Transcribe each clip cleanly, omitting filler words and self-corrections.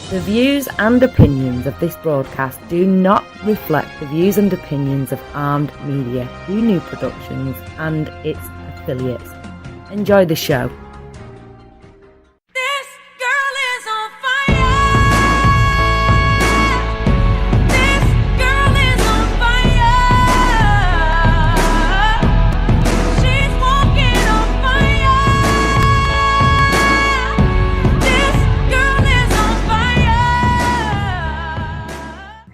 The views and opinions of this broadcast do not reflect the views and opinions of Armed Media, New Productions, and its affiliates. Enjoy the show.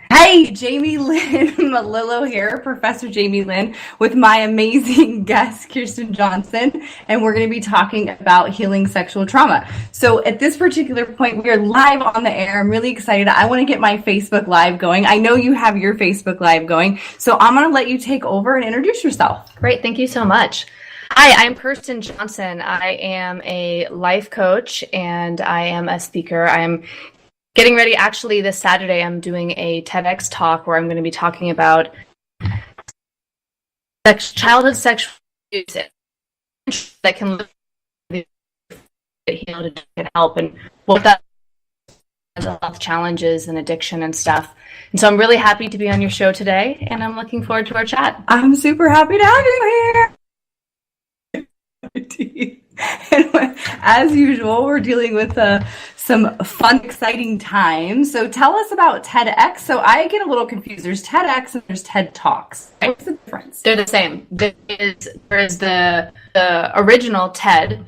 Hey, Jamie Lynn Malillo here, Professor Jamie Lynn, with my amazing guest, Kirsten Johnson, and we're going to be talking about healing sexual trauma. So at this particular point, we are live on the air. I'm really excited. I want to get my Facebook Live going. I know you have your Facebook Live going, so I'm going to let you take over and introduce yourself. Great. Thank you so much. Hi, I'm Kirsten Johnson. I am a life coach and I am a speaker. I'm getting ready. Actually, this Saturday, I'm doing a TEDx talk where I'm going to be talking about childhood sexual abuse that can heal and help, and what that mental health challenges and addiction and stuff. And so I'm really happy to be on your show today, and I'm looking forward to our chat. I'm super happy to have you here. And as usual, we're dealing with some fun, exciting times. So tell us about TEDx. So I get a little confused. There's TEDx and there's TED Talks. What's the difference? They're the same. There is the original TED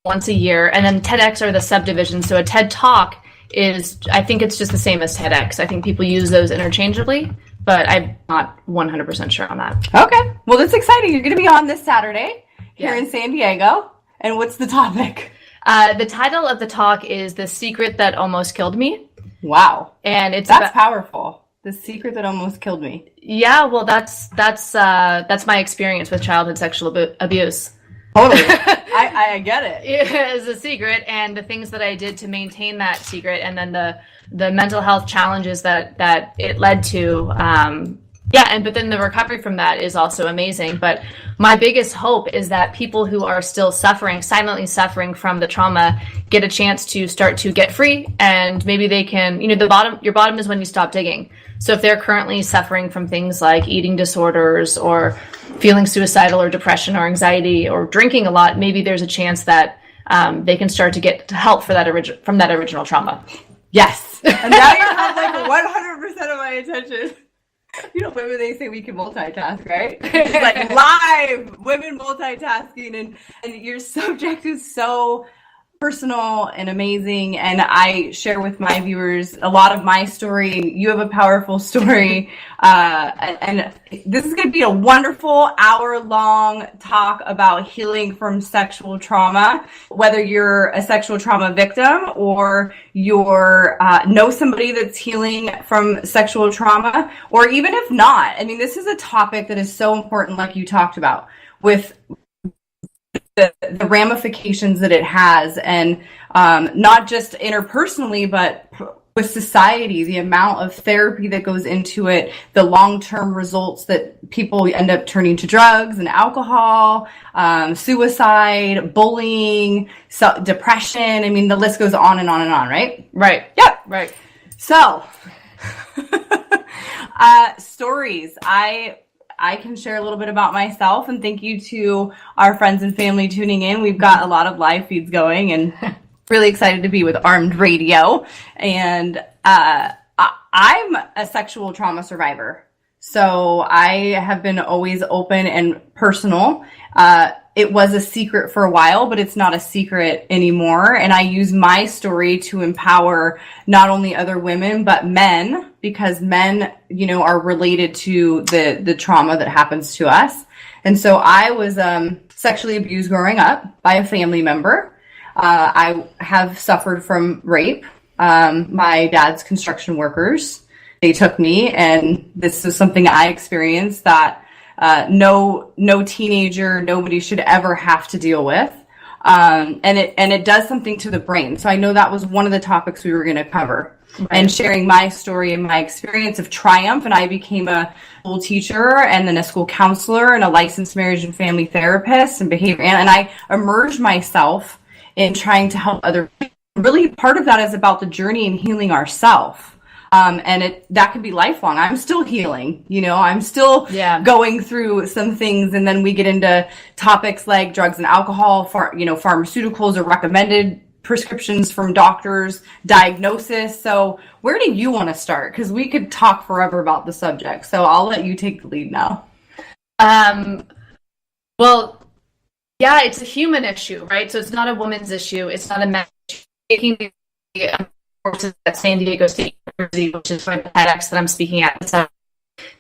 once a year, and then TEDx are the subdivisions. So a TED Talk is, I think it's just the same as TEDx. I think people use those interchangeably, but I'm not 100% sure on that. Okay. Well, that's exciting. You're going to be on this Saturday here in San Diego. And what's the topic? The title of the talk is "The Secret That Almost Killed Me." Wow. And that's powerful. The secret that almost killed me. Yeah, well, that's my experience with childhood sexual abuse. Totally. I get it. It is a secret, and the things that I did to maintain that secret, and then the mental health challenges that it led to. But then the recovery from that is also amazing. But my biggest hope is that people who are still silently suffering from the trauma, get a chance to start to get free, and maybe they can, your bottom is when you stop digging. So if they're currently suffering from things like eating disorders or feeling suicidal or depression or anxiety or drinking a lot, maybe there's a chance that they can start to get help from that original trauma. Yes. And now you have like 100% of my attention. Women, they say we can multitask, right? It's like live women multitasking, and your subject is so personal and amazing. And I share with my viewers a lot of my story. You have a powerful story. And this is going to be a wonderful hour-long talk about healing from sexual trauma, whether you're a sexual trauma victim or you're know somebody that's healing from sexual trauma, or even if not. I mean, this is a topic that is so important, like you talked about, with the ramifications that it has, and not just interpersonally, but with society, the amount of therapy that goes into it, the long-term results that people end up turning to drugs and alcohol, suicide, bullying, depression. I mean, the list goes on and on and on, right? Right. Yep. Right. So, stories. I can share a little bit about myself, and thank you to our friends and family tuning in. We've got a lot of live feeds going, and really excited to be with Armed Radio. And I'm a sexual trauma survivor. So I have been always open and personal. It was a secret for a while, but it's not a secret anymore. And I use my story to empower not only other women, but men, because men, are related to the trauma that happens to us. And so I was sexually abused growing up by a family member. I have suffered from rape. My dad's construction workers, they took me, and this is something I experienced that no teenager, nobody should ever have to deal with. And it does something to the brain. So I know that was one of the topics we were going to cover. Right. And sharing my story and my experience of triumph. And I became a school teacher and then a school counselor and a licensed marriage and family therapist and behavior. And I immersed myself in trying to help other really part of that is about the journey and healing ourselves. And that can be lifelong. I'm still healing, I'm still going through some things. And then we get into topics like drugs and alcohol, pharmaceuticals or recommended prescriptions from doctors, diagnosis. So where do you want to start? Because we could talk forever about the subject. So I'll let you take the lead now. Well, yeah, it's a human issue, right? So it's not a woman's issue. It's not a men's issue. Taking the courses at San Diego State University, which is my TEDx that I'm speaking at. So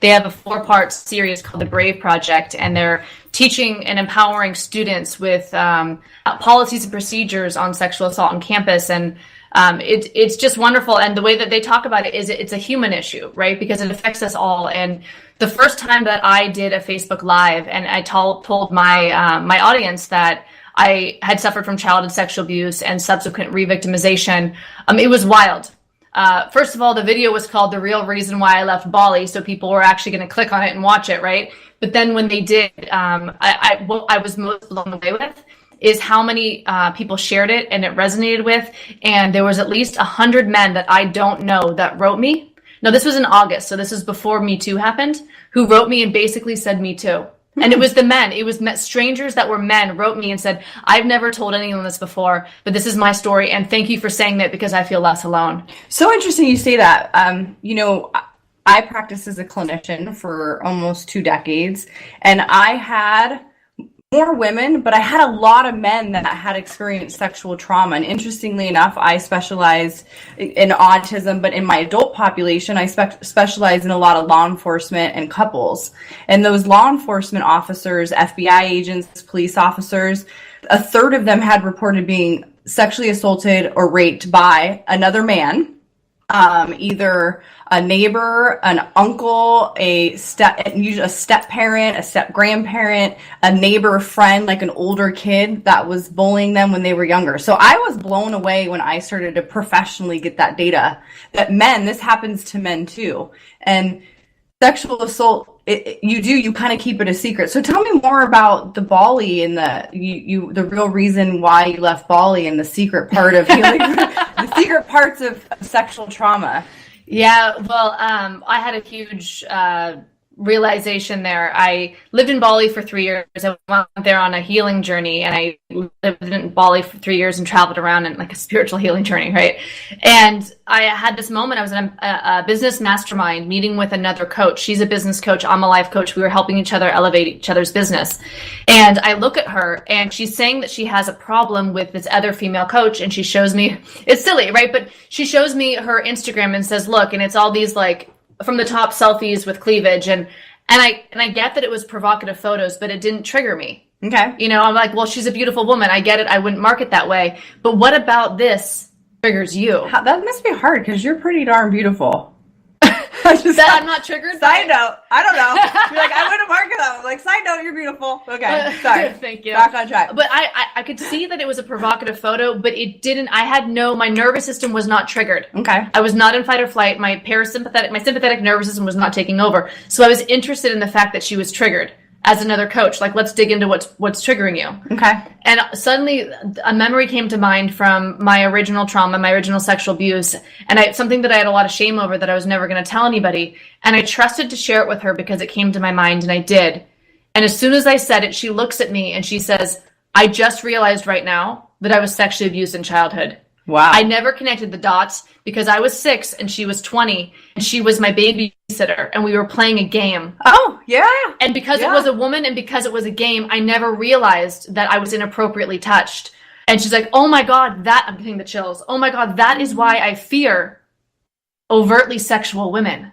they have a 4-part series called the Brave Project, and they're teaching and empowering students with policies and procedures on sexual assault on campus. And it's just wonderful. And the way that they talk about it is it's a human issue, right? Because it affects us all. And the first time that I did a Facebook Live and I told my my audience that I had suffered from childhood sexual abuse and subsequent re-victimization, it was wild. First of all, the video was called The Real Reason Why I Left Bali, so people were actually going to click on it and watch it, right? But then when they did, what I was most blown away with is how many people shared it and it resonated with. And there was at least 100 men that I don't know that wrote me. No, this was in August, so this is before Me Too happened, who wrote me and basically said Me Too. And it was the men. It was strangers that were men wrote me and said, I've never told anyone this before, but this is my story. And thank you for saying that because I feel less alone. So interesting you say that. I practiced as a clinician for almost 2 decades, and I had more women, but I had a lot of men that had experienced sexual trauma. And interestingly enough, I specialized in autism, but in my adult population, I specialize in a lot of law enforcement and couples. And those law enforcement officers, FBI agents, police officers, a third of them had reported being sexually assaulted or raped by another man, either a neighbor, an uncle, usually a step parent, a step grandparent, a neighbor friend, like an older kid that was bullying them when they were younger. So I was blown away when I started to professionally get that data that this happens to men too. And sexual assault, you kind of keep it a secret. So tell me more about the Bali and the real reason why you left Bali and the secret part of healing, the secret parts of sexual trauma. Yeah, well, I had a huge realization there. I lived in Bali for 3 years. I went there on a healing journey, and I lived in Bali for 3 years and traveled around in like a spiritual healing journey, right? And I had this moment. I was in a business mastermind meeting with another coach. She's a business coach. I'm a life coach. We were helping each other elevate each other's business. And I look at her, and she's saying that she has a problem with this other female coach. And she shows me, it's silly, right? But she shows me her Instagram and says, look, and it's all these like from the top selfies with cleavage. And I get that it was provocative photos, but it didn't trigger me. Okay. I'm like, well, she's a beautiful woman. I get it. I wouldn't mark it that way. But what about this triggers you? That must be hard because you're pretty darn beautiful. I'm not triggered. Side note, I don't know. You're like, I wouldn't mark it that way. Like, side note, you're beautiful. Okay, sorry. Thank you. Back on track. But I could see that it was a provocative photo, but it didn't. My nervous system was not triggered. Okay. I was not in fight or flight. My sympathetic nervous system was not taking over. So I was interested in the fact that she was triggered. As another coach, like, let's dig into what's triggering you. Okay. And suddenly a memory came to mind from my original trauma, my original sexual abuse, and something that I had a lot of shame over that I was never going to tell anybody. And I trusted to share it with her because it came to my mind, and I did. And as soon as I said it, she looks at me and she says, I just realized right now that I was sexually abused in childhood. Wow. I never connected the dots because I was 6 and she was 20 and she was my babysitter and we were playing a game. Oh, yeah. And because it was a woman and because it was a game, I never realized that I was inappropriately touched. And she's like, oh my God, I'm getting the chills. Oh my God, that is why I fear overtly sexual women.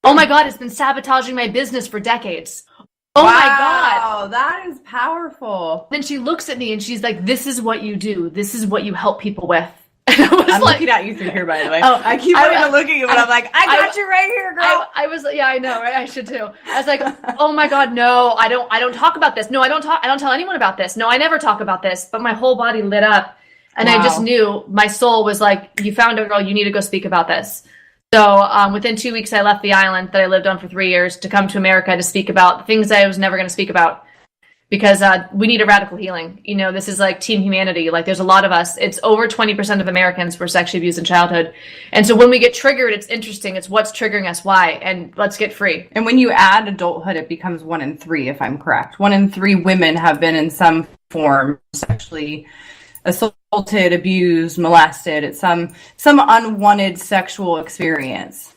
Oh my God, it's been sabotaging my business for decades. Oh my God. Wow, that is powerful. Then she looks at me and she's like, this is what you do. This is what you help people with. I'm looking at you through here, by the way. Oh, I keep wanting to look at you, but I'm like, I got you right here, girl. I know, right? I should too. I was like, oh my God, no, I don't talk about this. No, I don't tell anyone about this. No, I never talk about this. But my whole body lit up. And I just knew my soul was like, you found a girl, you need to go speak about this. So within 2 weeks, I left the island that I lived on for 3 years to come to America to speak about things I was never going to speak about. because we need a radical healing. You know, this is like team humanity. Like there's a lot of us. It's over 20% of Americans were sexually abused in childhood. And so when we get triggered, it's interesting. It's what's triggering us, why, and let's get free. And when you add adulthood, it becomes 1 in 3, if I'm correct. 1 in 3 women have been in some form sexually assaulted, abused, molested. It's some unwanted sexual experience.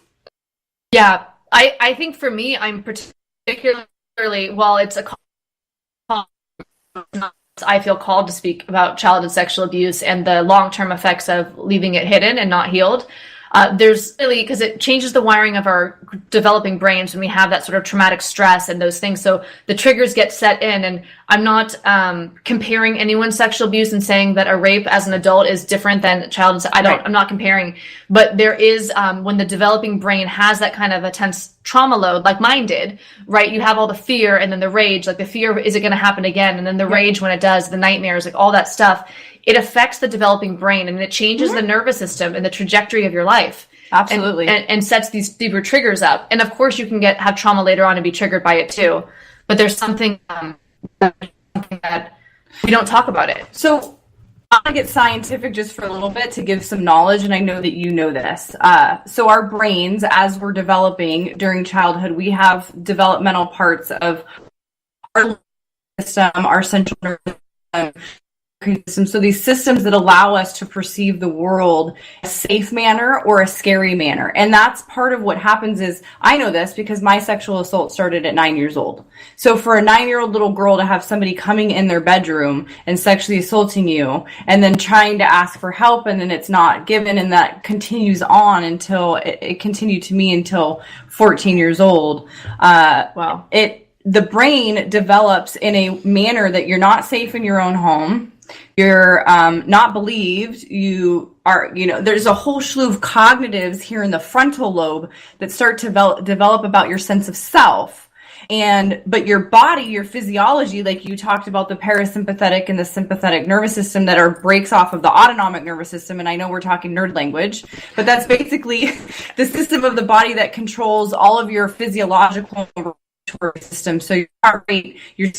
Yeah. I think for me, I'm particularly, well, it's a call. I feel called to speak about childhood sexual abuse and the long-term effects of leaving it hidden and not healed. There's really, because it changes the wiring of our developing brains when we have that sort of traumatic stress and those things. So the triggers get set in, and I'm not comparing anyone's sexual abuse and saying that a rape as an adult is different than childhood. I'm not comparing, but there is, when the developing brain has that kind of intense trauma load, like mine did, right? You have all the fear and then the rage, like the fear, is it going to happen again? And then the rage when it does, the nightmares, like all that stuff. It affects the developing brain, and it changes the nervous system and the trajectory of your life. Absolutely. And sets these deeper triggers up. And of course you can have trauma later on and be triggered by it too. But there's something that we don't talk about it. So I want to get scientific just for a little bit to give some knowledge, and I know that you know this. So our brains, as we're developing during childhood, we have developmental parts of our system, our central nervous system. So these systems that allow us to perceive the world a safe manner or a scary manner. And that's part of what happens is, I know this because my sexual assault started at 9 years old. So for a 9-year-old little girl to have somebody coming in their bedroom and sexually assaulting you and then trying to ask for help and then it's not given, and that continues on until it continued to me until 14 years old. Wow. The brain develops in a manner that you're not safe in your own home. You're not believed. You are, there's a whole slew of cognitives here in the frontal lobe that start to develop about your sense of self. But your body, your physiology, like you talked about the parasympathetic and the sympathetic nervous system that are breaks off of the autonomic nervous system. And I know we're talking nerd language, but that's basically the system of the body that controls all of your physiological system. So your heart rate, your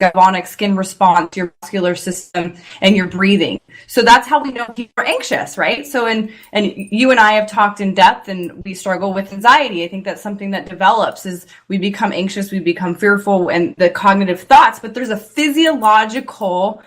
galvanic skin response, your muscular system, and your breathing. So that's how we know people are anxious, right? So, and you and I have talked in depth, and we struggle with anxiety. I think that's something that develops is we become anxious, we become fearful, and the cognitive thoughts. But there's a physiological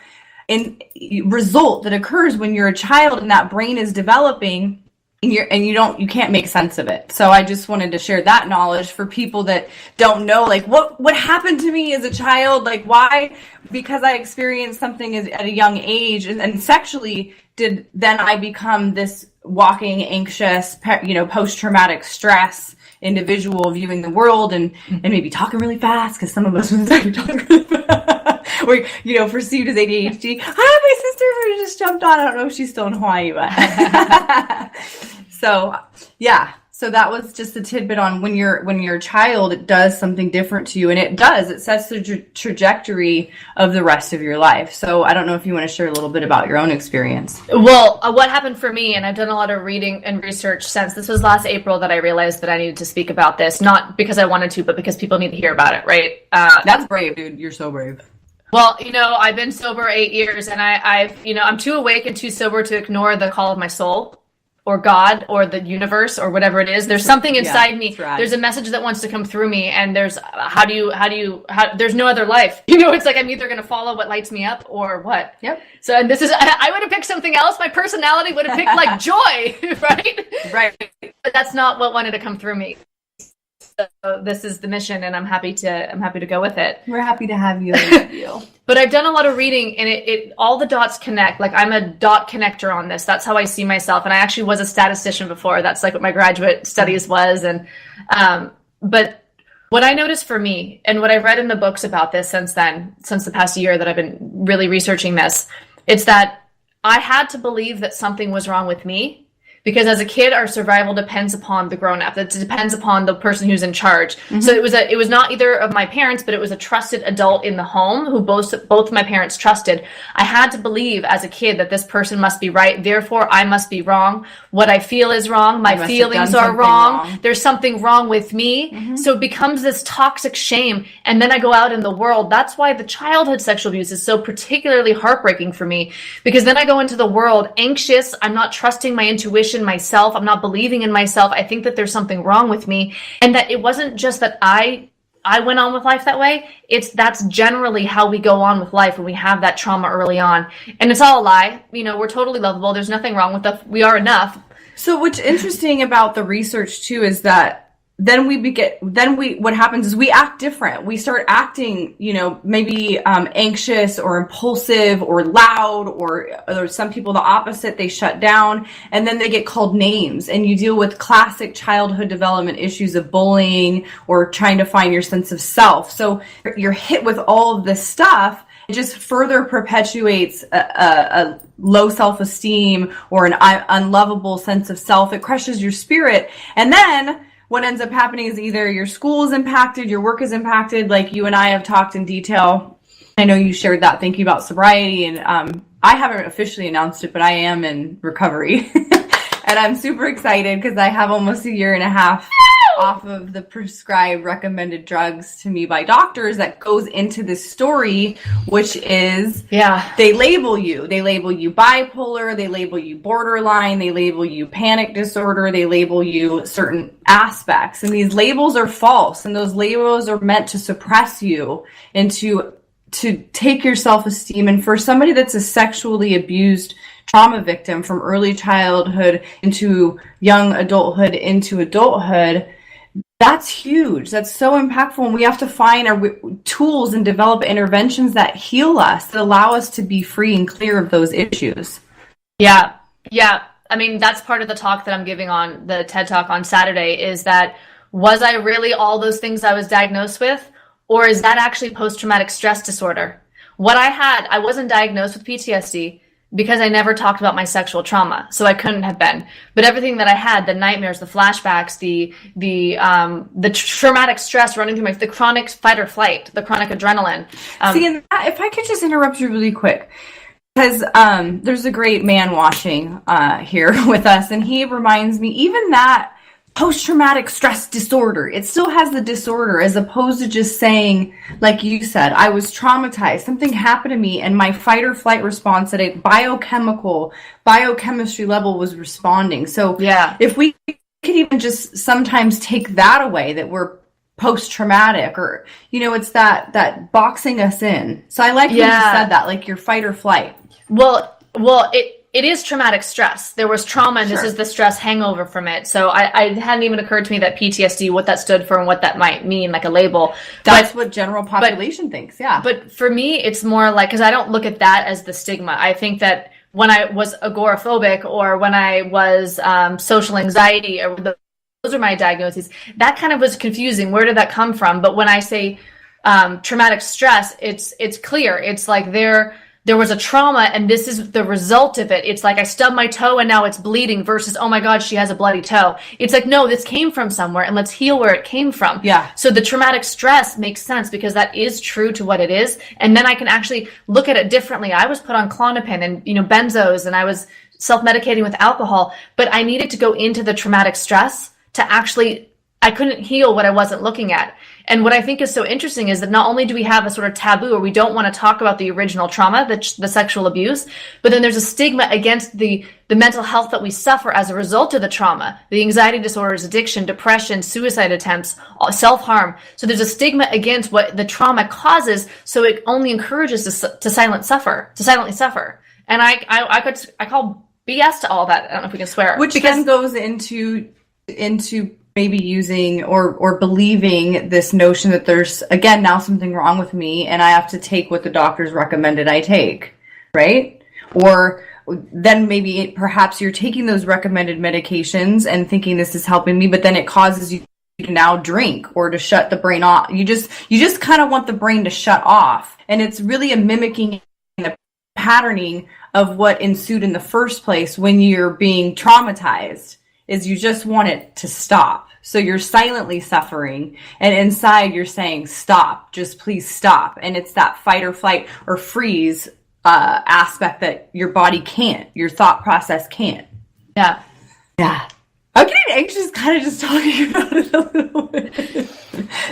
result that occurs when you're a child and that brain is developing. And you can't make sense of it. So I just wanted to share that knowledge for people that don't know, like what happened to me as a child, like why, because I experienced something at a young age and sexually then I become this walking anxious, post-traumatic stress individual viewing the world and maybe talking really fast because some of us talking really fast. Or, perceived as ADHD. Hi, my sister who just jumped on. I don't know if she's still in Hawaii, but so yeah. So that was just a tidbit on when you're a child, it does something different to you, and it sets the trajectory of the rest of your life. So I don't know if you want to share a little bit about your own experience. Well, what happened for me, and I've done a lot of reading and research since this was last April that I realized that I needed to speak about this, not because I wanted to, but because people need to hear about it, right? That's brave, dude. You're so brave. Well, I've been sober 8 years, and I'm too awake and too sober to ignore the call of my soul or God or the universe or whatever it is. There's something inside me. Right. There's a message that wants to come through me, and there's there's no other life. It's like I'm either going to follow what lights me up or what. Yep. So, and this is, I would have picked something else. My personality would have picked like joy, right? Right. But that's not what wanted to come through me. So this is the mission, and I'm happy to go with it. We're happy to have you. But I've done a lot of reading, and it all the dots connect. Like I'm a dot connector on this. That's how I see myself. And I actually was a statistician before. That's like what my graduate studies was. And but what I noticed for me, and what I've read in the books about this since the past year that I've been really researching this, it's that I had to believe that something was wrong with me, because as a kid, our survival depends upon the grown-up. It depends upon the person who's in charge. So it was not either of my parents, but it was a trusted adult in the home who both of my parents trusted. I had to believe as a kid that this person must be right, therefore I must be wrong. What I feel is wrong. My feelings are wrong. There's something wrong with me. So it becomes this toxic shame. And then I go out in the world. That's why the childhood sexual abuse is so particularly heartbreaking for me, because then I go into the world anxious. I'm not trusting my intuition, myself. I'm not believing in myself. I think that there's something wrong with me, and that it wasn't just that I went on with life that way. That's generally how we go on with life when we have that trauma early on. And it's all a lie. We're totally lovable. There's nothing wrong with us. We are enough. So what's interesting about the research too is that what happens is we act different. We start acting, maybe anxious or impulsive or loud, or some people the opposite, they shut down, and then they get called names, and you deal with classic childhood development issues of bullying or trying to find your sense of self. So you're hit with all of this stuff. It just further perpetuates a low self-esteem or an unlovable sense of self. It crushes your spirit. And then what ends up happening is either your school is impacted, your work is impacted, like you and I have talked in detail. I know you shared that thinking about sobriety, and I haven't officially announced it, but I am in recovery. And I'm super excited because I have almost a year and a half off of the prescribed recommended drugs to me by doctors that goes into this story, which is, they label you bipolar, they label you borderline, they label you panic disorder, they label you certain aspects. And these labels are false, and those labels are meant to suppress you and to take your self-esteem. And for somebody that's a sexually abused trauma victim from early childhood into young adulthood into adulthood, that's huge. That's so impactful. And we have to find our tools and develop interventions that heal us, that allow us to be free and clear of those issues. Yeah. I mean, that's part of the talk that I'm giving on the TED Talk on Saturday, is that, was I really all those things I was diagnosed with? Or is that actually post-traumatic stress disorder? What I wasn't diagnosed with PTSD because I never talked about my sexual trauma, so I couldn't have been. But everything that I had, the nightmares, the flashbacks, the traumatic stress running through the chronic fight or flight, the chronic adrenaline. And if I could just interrupt you really quick, because there's a great man watching here with us, and he reminds me, even that post-traumatic stress disorder, it still has the disorder, as opposed to just saying, like you said, I was traumatized, something happened to me, and my fight or flight response at a biochemistry level was responding. So if we could even just sometimes take that away, that we're post-traumatic, or it's that boxing us in. So I like when you said that, like your fight or flight. Well, it is traumatic stress. There was trauma, and this is the stress hangover from it. So I hadn't even occurred to me that PTSD, what that stood for and what that might mean, like a label. That's what general population thinks, But for me, it's more like, because I don't look at that as the stigma. I think that when I was agoraphobic, or when I was social anxiety, or those are my diagnoses, that kind of was confusing. Where did that come from? But when I say traumatic stress, it's clear. It's like there was a trauma, and this is the result of it. It's like I stubbed my toe and now it's bleeding, versus, oh my God, she has a bloody toe. It's like, no, this came from somewhere, and let's heal where it came from. So the traumatic stress makes sense, because that is true to what it is. And then I can actually look at it differently. I was put on Klonopin and, benzos, and I was self-medicating with alcohol, but I needed to go into the traumatic stress to actually, I couldn't heal what I wasn't looking at. And what I think is so interesting is that not only do we have a sort of taboo, or we don't want to talk about the original trauma, the sexual abuse, but then there's a stigma against the mental health that we suffer as a result of the trauma, the anxiety disorders, addiction, depression, suicide attempts, self-harm. So there's a stigma against what the trauma causes, so it only encourages us to silently suffer. And I call BS to all that. I don't know if we can swear. Which then goes into maybe using or believing this notion that there's, again, now something wrong with me, and I have to take what the doctors recommended I take, right? Or then maybe perhaps you're taking those recommended medications and thinking this is helping me, but then it causes you to now drink or to shut the brain off. You just kind of want the brain to shut off. And it's really a mimicking and a patterning of what ensued in the first place when you're being traumatized is you just want it to stop. So you're silently suffering, and inside you're saying, stop, just please stop. And it's that fight or flight or freeze aspect that your body can't, your thought process can't. Yeah. Yeah. I'm getting anxious kind of just talking about it a little bit.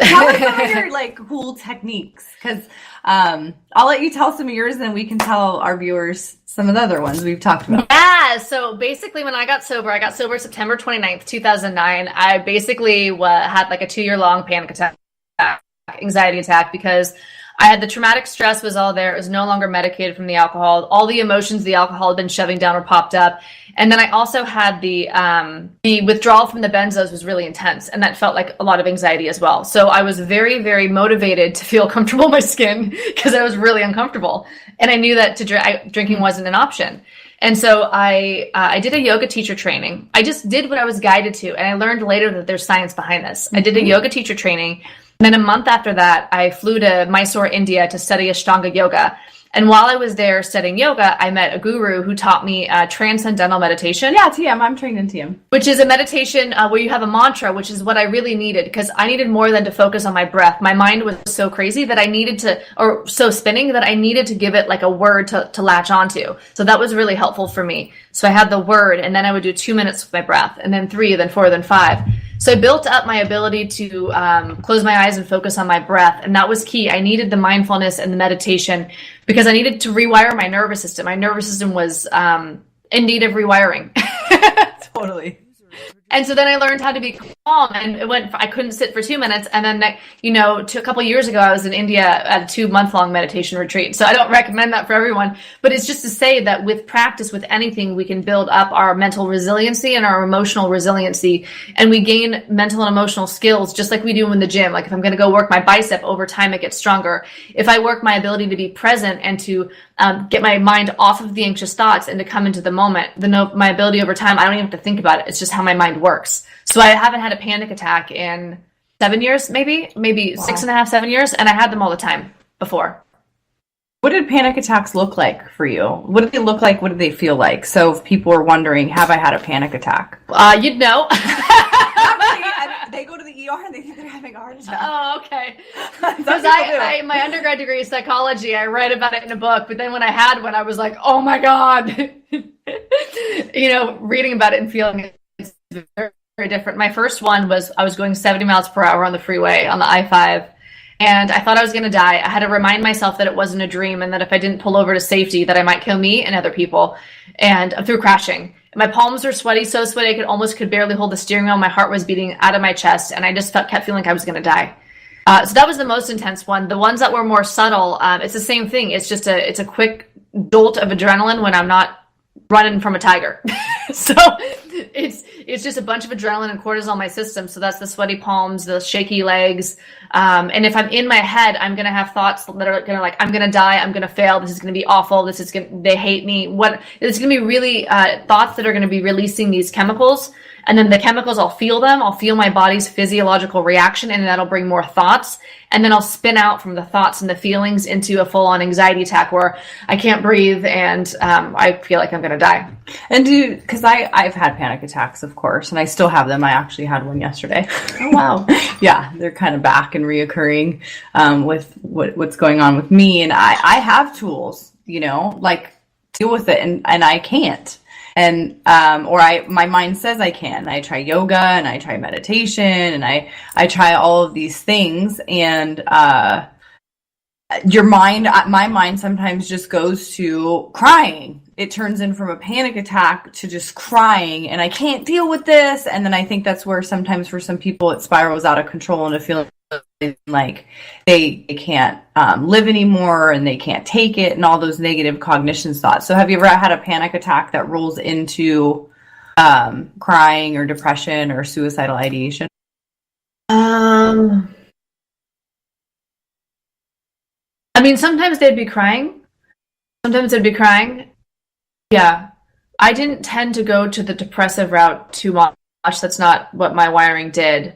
How are some of your like cool techniques? Because I'll let you tell some of yours, and then we can tell our viewers some of the other ones we've talked about. Yeah, so basically when I got sober September 29th, 2009. I basically had like a 2-year-long panic attack, anxiety attack, because I had the traumatic stress was all there. It was no longer medicated from the alcohol. All the emotions the alcohol had been shoving down were popped up. And then I also had the withdrawal from the benzos was really intense. And that felt like a lot of anxiety as well. So I was very, very motivated to feel comfortable in my skin because I was really uncomfortable. And I knew that drinking wasn't an option. And so I did a yoga teacher training. I just did what I was guided to. And I learned later that there's science behind this. I did a yoga teacher training. And then a month after that, I flew to Mysore, India to study Ashtanga yoga. And while I was there studying yoga, I met a guru who taught me transcendental meditation. Yeah, TM. I'm trained in TM. Which is a meditation where you have a mantra, which is what I really needed, because I needed more than to focus on my breath. My mind was so crazy that I needed to, or so spinning, that I needed to give it like a word to latch onto. So that was really helpful for me. So I had the word, and then I would do 2 minutes with my breath, and then 3, then 4, then 5. So I built up my ability to close my eyes and focus on my breath. And that was key. I needed the mindfulness and the meditation because I needed to rewire my nervous system. My nervous system was in need of rewiring. Totally. And so then I learned how to be calm, and I couldn't sit for 2 minutes. And then, a couple of years ago, I was in India at a 2-month-long meditation retreat. So I don't recommend that for everyone, but it's just to say that with practice, with anything, we can build up our mental resiliency and our emotional resiliency. And we gain mental and emotional skills just like we do in the gym. Like if I'm going to go work my bicep, over time it gets stronger. If I work my ability to be present and to get my mind off of the anxious thoughts and to come into the moment, my ability over time, I don't even have to think about it. It's just how my mind works. So I haven't had a panic attack in 7 years, maybe wow. 6.5, 7 years. And I had them all the time before. What did panic attacks look like for you? What did they look like? What did they feel like? So if people are wondering, have I had a panic attack? You'd know. They go to the ER and they think they're having a heart attack. Oh, okay. Because my undergrad degree is psychology. I read about it in a book, but then when I had one, I was like, oh my God. Reading about it and feeling it is very, very different. My first one was I was going 70 miles per hour on the freeway on the I-5. And I thought I was going to die. I had to remind myself that it wasn't a dream and that if I didn't pull over to safety, that I might kill me and other people. And through crashing. My palms were sweaty, so sweaty I could barely hold the steering wheel. My heart was beating out of my chest, and I just kept feeling like I was going to die. So that was the most intense one. The ones that were more subtle, it's the same thing. It's just it's a quick jolt of adrenaline when I'm not running from a tiger. So it's just a bunch of adrenaline and cortisol in my system. So that's the sweaty palms, the shaky legs. And if I'm in my head, I'm going to have thoughts that are going to I'm going to die. I'm going to fail. This is going to be awful. They hate me. It's going to be really thoughts that are going to be releasing these chemicals. And then the chemicals, I'll feel them. I'll feel my body's physiological reaction, and that'll bring more thoughts. And then I'll spin out from the thoughts and the feelings into a full-on anxiety attack where I can't breathe and I feel like I'm going to die. And because I've had panic attacks, of course, and I still have them. I actually had one yesterday. Oh, wow. Yeah, they're kind of back and reoccurring with what's going on with me. And I have tools, deal with it, and I can't. And, my mind says I can. I try yoga and I try meditation and I try all of these things. And, my mind sometimes just goes to crying. It turns in from a panic attack to just crying and I can't deal with this. And then I think that's where sometimes for some people it spirals out of control into feeling like they can't live anymore and they can't take it and all those negative cognition thoughts. So have you ever had a panic attack that rolls into crying or depression or suicidal ideation? Sometimes they'd be crying. Yeah. I didn't tend to go to the depressive route too much. That's not what my wiring did.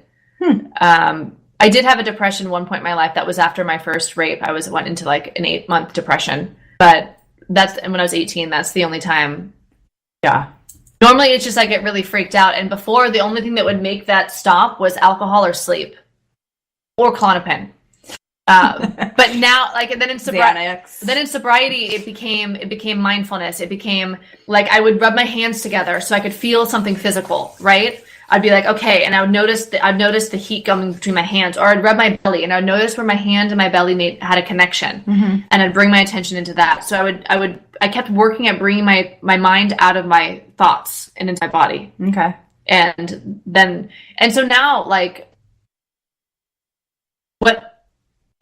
I did have a depression one point in my life. That was after my first rape. I went into like an 8-month depression, but when I was 18. That's the only time. Yeah. Normally it's just I get really freaked out. And before, the only thing that would make that stop was alcohol or sleep or Klonopin. But now, like, and then in sobriety, it became mindfulness. It became like I would rub my hands together so I could feel something physical, right? I'd be like, okay, and I'd notice the heat coming between my hands, or I'd rub my belly and I'd notice where my hand and my belly had a connection, and I'd bring my attention into that. So I kept working at bringing my mind out of my thoughts and into my body. Okay. And so now, like,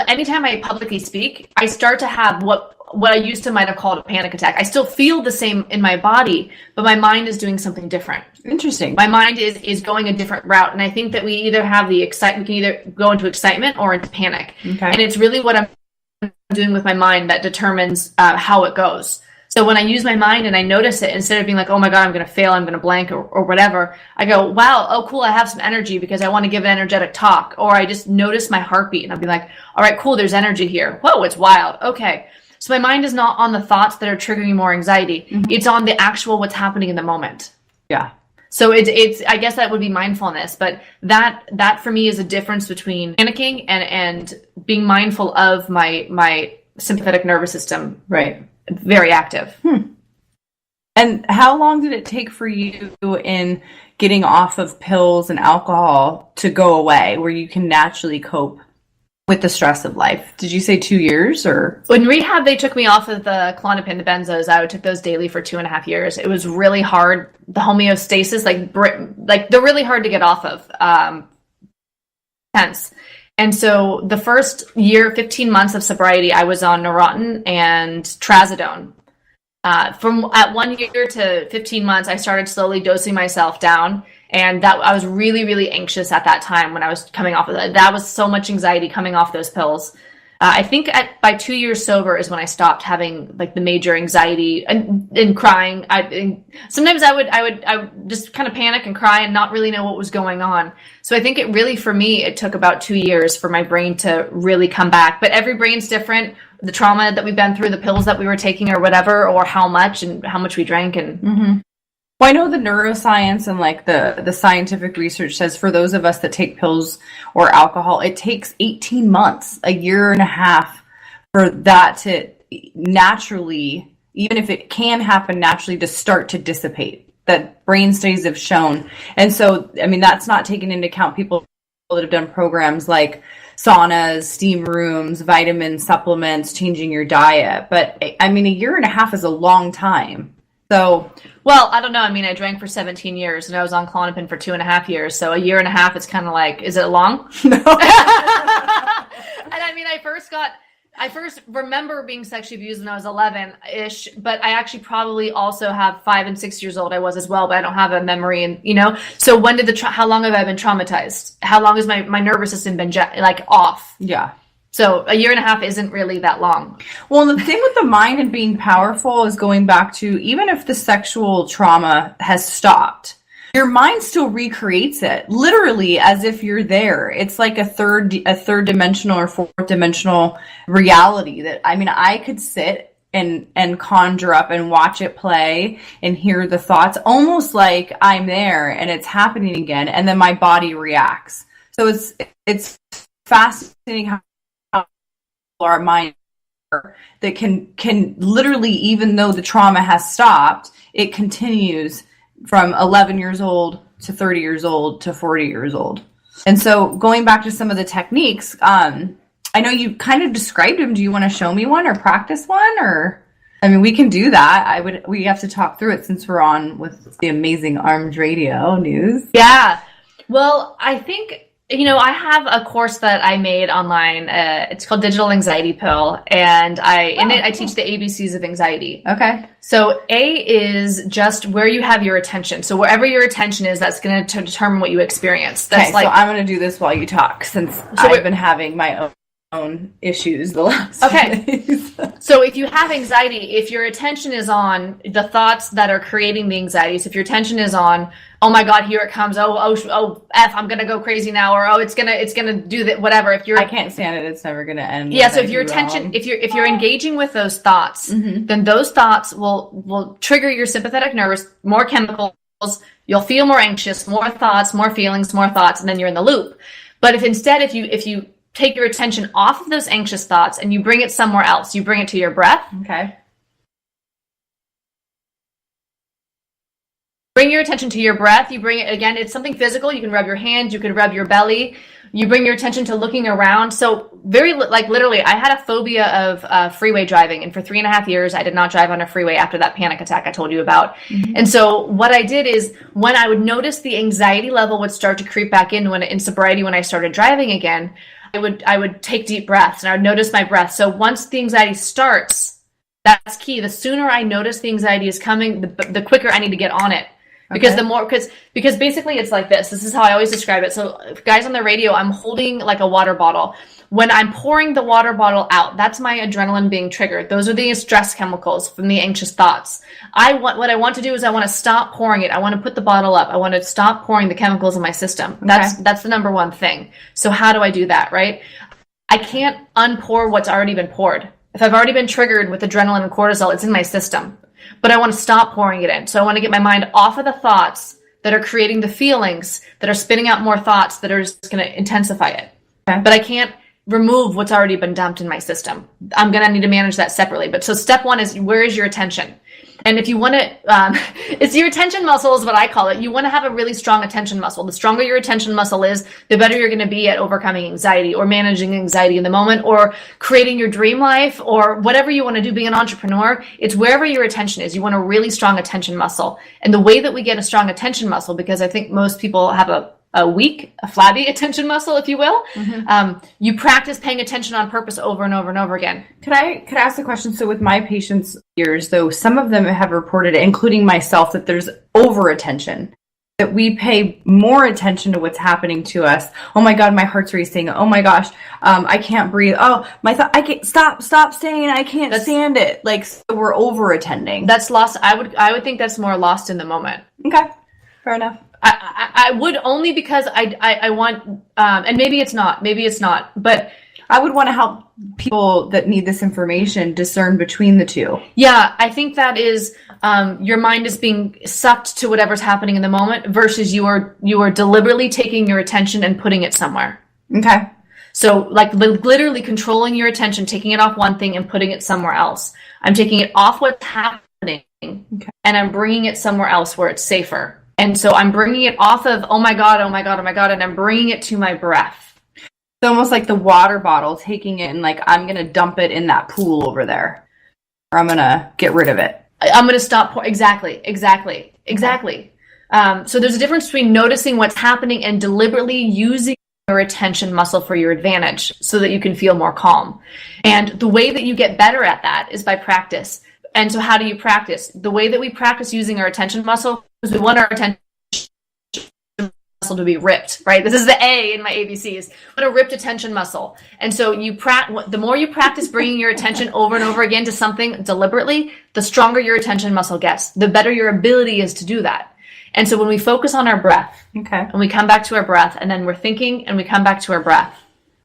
anytime I publicly speak, I start to have what I used to might have called a panic attack. I still feel the same in my body, but my mind is doing something different. Interesting. My mind is going a different route. And I think that we either have we can either go into excitement or into panic. Okay. And it's really what I'm doing with my mind that determines how it goes. So when I use my mind and I notice it, instead of being like, oh my God, I'm going to fail, I'm going to blank or whatever, I go, wow, oh cool, I have some energy because I want to give an energetic talk. Or I just notice my heartbeat and I'll be like, all right, cool, there's energy here. Whoa, it's wild. Okay. So my mind is not on the thoughts that are triggering more anxiety. It's on the actual what's happening in the moment. Yeah. So it's I guess that would be mindfulness, but that for me is a difference between panicking and being mindful of my sympathetic nervous system. Right. Very active. And how long did it take for you in getting off of pills and alcohol to go away, where you can naturally cope with the stress of life? Did you say 2 years or? In rehab, they took me off of the Klonopin, the benzos. I took those daily for 2.5 years. It was really hard. The homeostasis, like they're really hard to get off of. Tense. And so the first year, 15 months of sobriety, I was on Neurontin and Trazodone. From at 1 year to 15 months, I started slowly dosing myself down. And that I was really, really anxious at that time when I was coming off of that. That was so much anxiety coming off those pills. I think by 2 years sober is when I stopped having like the major anxiety and crying. Sometimes I would just kind of panic and cry and not really know what was going on. So I think for me, it took about 2 years for my brain to really come back. But every brain's different. The trauma that we've been through, the pills that we were taking or whatever, or how much we drank and. Well, I know the neuroscience and like the scientific research says for those of us that take pills or alcohol, it takes 18 months, a year and a half for that to naturally, even if it can happen naturally, to start to dissipate. That brain studies have shown. And so, I mean, that's not taking into account people that have done programs like saunas, steam rooms, vitamin supplements, changing your diet. But I mean, a year and a half is a long time. So, well, I don't know. I mean, I drank for 17 years and I was on Klonopin for 2.5 years. So a year and a half, it's kind of like, is it long? No. And I mean, I first remember being sexually abused when I was 11-ish, but I actually probably also have 5 and 6 years old. I was as well, but I don't have a memory. And, so when did how long have I been traumatized? How long has my nervous system been off? Yeah. So a year and a half isn't really that long. Well, the thing with the mind and being powerful is going back to, even if the sexual trauma has stopped, your mind still recreates it literally as if you're there. It's like a third dimensional or fourth dimensional reality that, I mean, I could sit and conjure up and watch it play and hear the thoughts almost like I'm there and it's happening again. And then my body reacts. So it's fascinating how our mind that can literally, even though the trauma has stopped, it continues from 11 years old to 30 years old to 40 years old. And so going back to some of the techniques, I know you kind of described them. Do you want to show me one or practice one? Or, I mean, we can do that. We have to talk through it since we're on with the amazing Armed Radio news. Yeah. Well, I think, I have a course that I made online. It's called Digital Anxiety Pill. And I teach the ABCs of anxiety. Okay. So A is just where you have your attention. So wherever your attention is, that's going to determine what you experience. That's so I'm going to do this while you talk, since I've been having my own own issues the last Okay. few days. So if you have anxiety, if your attention is on the thoughts that are creating the anxiety, so if your attention is on, oh my God, here it comes, F, I'm gonna go crazy now, or it's gonna do that, whatever. If you're, I can't stand it, it's never gonna end. yeah. So if your attention, if you're engaging with those thoughts, then those thoughts will trigger your sympathetic nervous, more chemicals. You'll feel more anxious, more thoughts, more feelings, more thoughts, and then you're in the loop. But if instead, if you take your attention off of those anxious thoughts and you bring it somewhere else, you bring it to your breath. Okay. Bring your attention to your breath. You bring it, again, it's something physical. You can rub your hands, you can rub your belly. You bring your attention to looking around. So literally, I had a phobia of freeway driving. And for 3.5 years, I did not drive on a freeway after that panic attack I told you about. And so what I did is when I would notice the anxiety level would start to creep back in sobriety, when I started driving again, I would take deep breaths and I would notice my breath. So once the anxiety starts, that's key. The sooner I notice the anxiety is coming, the quicker I need to get on it. Because the more, because basically it's like this. This is how I always describe it. So guys on the radio, I'm holding like a water bottle. When I'm pouring the water bottle out, that's my adrenaline being triggered. Those are the stress chemicals from the anxious thoughts. What I want to do is I want to stop pouring it. I want to put the bottle up. I want to stop pouring the chemicals in my system. That's the number one thing. So how do I do that, right? I can't unpour what's already been poured. If I've already been triggered with adrenaline and cortisol, it's in my system. But I want to stop pouring it in. So I want to get my mind off of the thoughts that are creating the feelings, that are spitting out more thoughts that are just going to intensify it. Okay. But I can't remove what's already been dumped in my system. I'm going to need to manage that separately. But so step one is, where is your attention? And if you want to, it's your attention muscle is what I call it. You want to have a really strong attention muscle. The stronger your attention muscle is, the better you're going to be at overcoming anxiety or managing anxiety in the moment or creating your dream life or whatever you want to do, being an entrepreneur. It's wherever your attention is. You want a really strong attention muscle. And the way that we get a strong attention muscle, because I think most people have a weak, a flabby attention muscle, if you will. You practice paying attention on purpose over and over and over again. Could I ask a question? So with my patients' ears, though, some of them have reported, including myself, that there's over attention, that we pay more attention to what's happening to us. Oh my God, my heart's racing. Oh my gosh, I can't breathe. Oh, I can't stop saying I can't stand it. Like, so we're over attending. That's lost. I would think that's more lost in the moment. Okay, fair enough. I would, only because I want, and maybe it's not, but I would want to help people that need this information discern between the two. Yeah, I think that is, your mind is being sucked to whatever's happening in the moment versus you are deliberately taking your attention and putting it somewhere. Okay. So like literally controlling your attention, taking it off one thing and putting it somewhere else. I'm taking it off what's happening and I'm bringing it somewhere else where it's safer. And so I'm bringing it off of, oh my God, and I'm bringing it to my breath. It's almost like the water bottle, taking it and like, I'm going to dump it in that pool over there. Or I'm going to get rid of it. I'm going to stop. Exactly. So there's a difference between noticing what's happening and deliberately using your attention muscle for your advantage so that you can feel more calm. And the way that you get better at that is by practice. And so how do you practice? The way that we practice using our attention muscle is we want our attention muscle to be ripped, right? This is the A in my ABCs. What a ripped attention muscle. And so the more you practice bringing your attention over and over again to something deliberately, the stronger your attention muscle gets, the better your ability is to do that. And so when we focus on our breath, and we come back to our breath, and then we're thinking and we come back to our breath.